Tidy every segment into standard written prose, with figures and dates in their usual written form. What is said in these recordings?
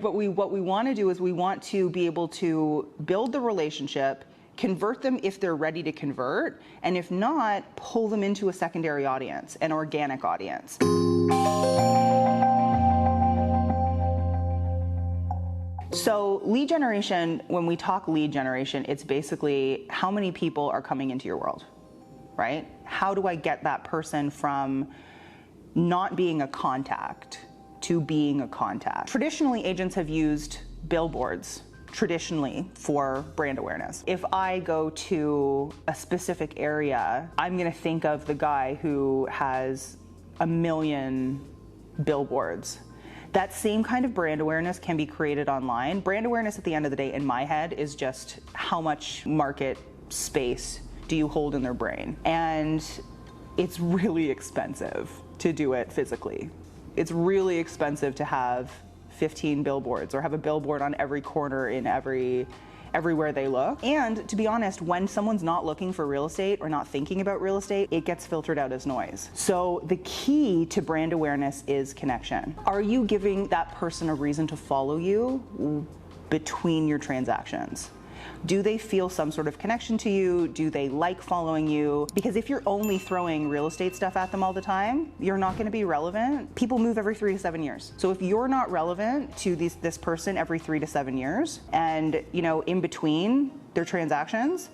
What we want to do is we want to be able to build the relationship, convert them if they're ready to convert, and if not, pull them into a secondary audience, an organic audience. So lead generation, when we talk lead generation, it's basically how many people are coming into your world, right? How do I get that person from not being a contact to being a contact? Traditionally, agents have used billboards traditionally for brand awareness. If I go to a specific area, I'm gonna think of the guy who has 1 million billboards. That same kind of brand awareness can be created online. Brand awareness at the end of the day in my head is just how much market space do you hold in their brain? And it's really expensive to do it physically. It's really expensive to have 15 billboards or have a billboard on every corner in everywhere they look. And to be honest, when someone's not looking for real estate or not thinking about real estate, it gets filtered out as noise. So the key to brand awareness is connection. Are you giving that person a reason to follow you between your transactions? Do they feel some sort of connection to you? Do they like following you? Because if you're only throwing real estate stuff at them all the time, you're not gonna be relevant. People move every 3 to 7 years. So if you're not relevant to this person every 3 to 7 years, and in between their transactions,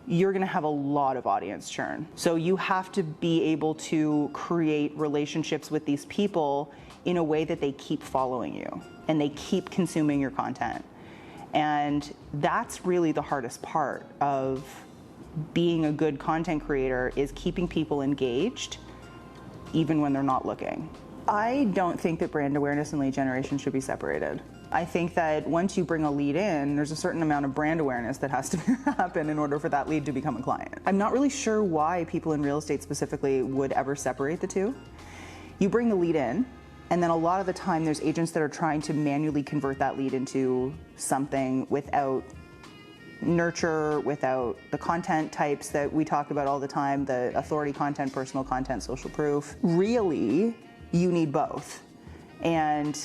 you're gonna have a lot of audience churn. So you have to be able to create relationships with these people in a way that they keep following you and they keep consuming your content. And that's really the hardest part of being a good content creator, is keeping people engaged even when they're not looking. I don't think that brand awareness and lead generation should be separated. I think that once you bring a lead in, there's a certain amount of brand awareness that has to happen in order for that lead to become a client. I'm not really sure why people in real estate specifically would ever separate the two. You bring the lead in, and then a lot of the time there's agents that are trying to manually convert that lead into something without nurture, without the content types that we talk about all the time, the authority content, personal content, social proof. Really, you need both. And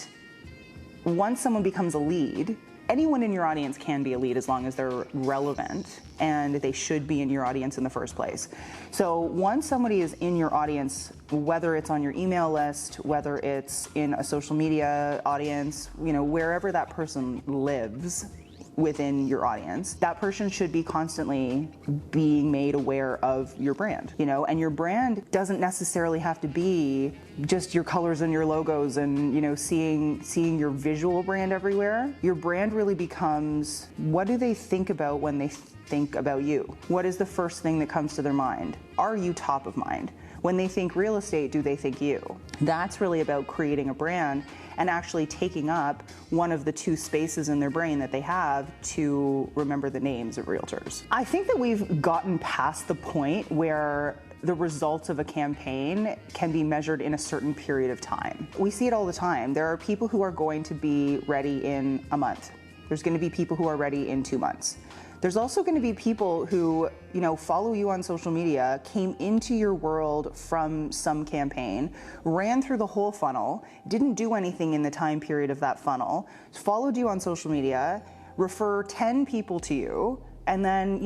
once someone becomes a lead, anyone in your audience can be a lead as long as they're relevant, and they should be in your audience in the first place. So once somebody is in your audience, whether it's on your email list, whether it's in a social media audience, wherever that person lives within your audience, that person should be constantly being made aware of your brand, and your brand doesn't necessarily have to be just your colors and your logos and, seeing your visual brand everywhere. Your brand really becomes, what do they think about when they think about you? What is the first thing that comes to their mind? Are you top of mind? When they think real estate, do they think you? That's really about creating a brand and actually taking up one of the 2 spaces in their brain that they have to remember the names of realtors. I think that we've gotten past the point where the results of a campaign can be measured in a certain period of time. We see it all the time. There are people who are going to be ready in a month. There's going to be people who are ready in 2 months. There's also going to be people who, follow you on social media, came into your world from some campaign, ran through the whole funnel, didn't do anything in the time period of that funnel, followed you on social media, refer 10 people to you, and then,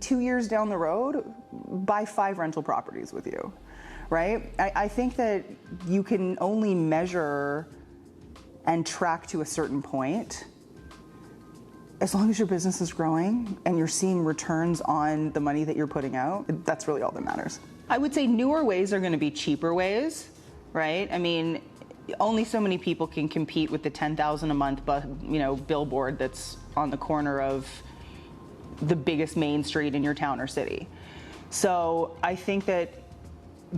2 years down the road, buy 5 rental properties with you, right? I think that you can only measure and track to a certain point. As long as your business is growing and you're seeing returns on the money that you're putting out, that's really all that matters. I would say newer ways are going to be cheaper ways, right? I mean, only so many people can compete with the $10,000 a month, billboard that's on the corner of the biggest main street in your town or city. So I think that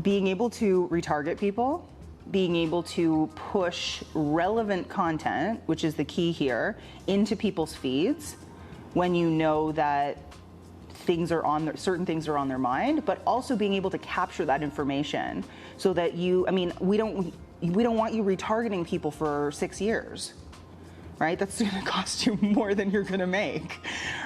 being able to retarget people, being able to push relevant content, which is the key here, into people's feeds when you know that certain things are on their mind, but also being able to capture that information so that we don't want you retargeting people for 6 years, right? That's gonna cost you more than you're gonna make,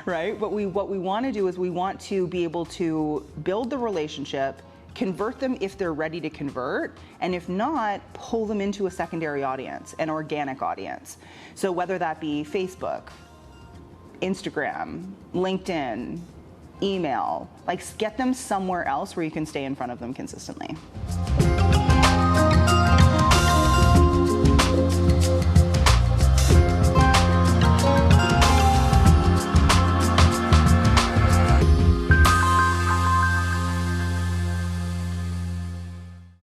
right? What we wanna do is we want to be able to build the relationship, convert them if they're ready to convert, and if not, pull them into a secondary audience, an organic audience. So whether that be Facebook, Instagram, LinkedIn, email, like get them somewhere else where you can stay in front of them consistently.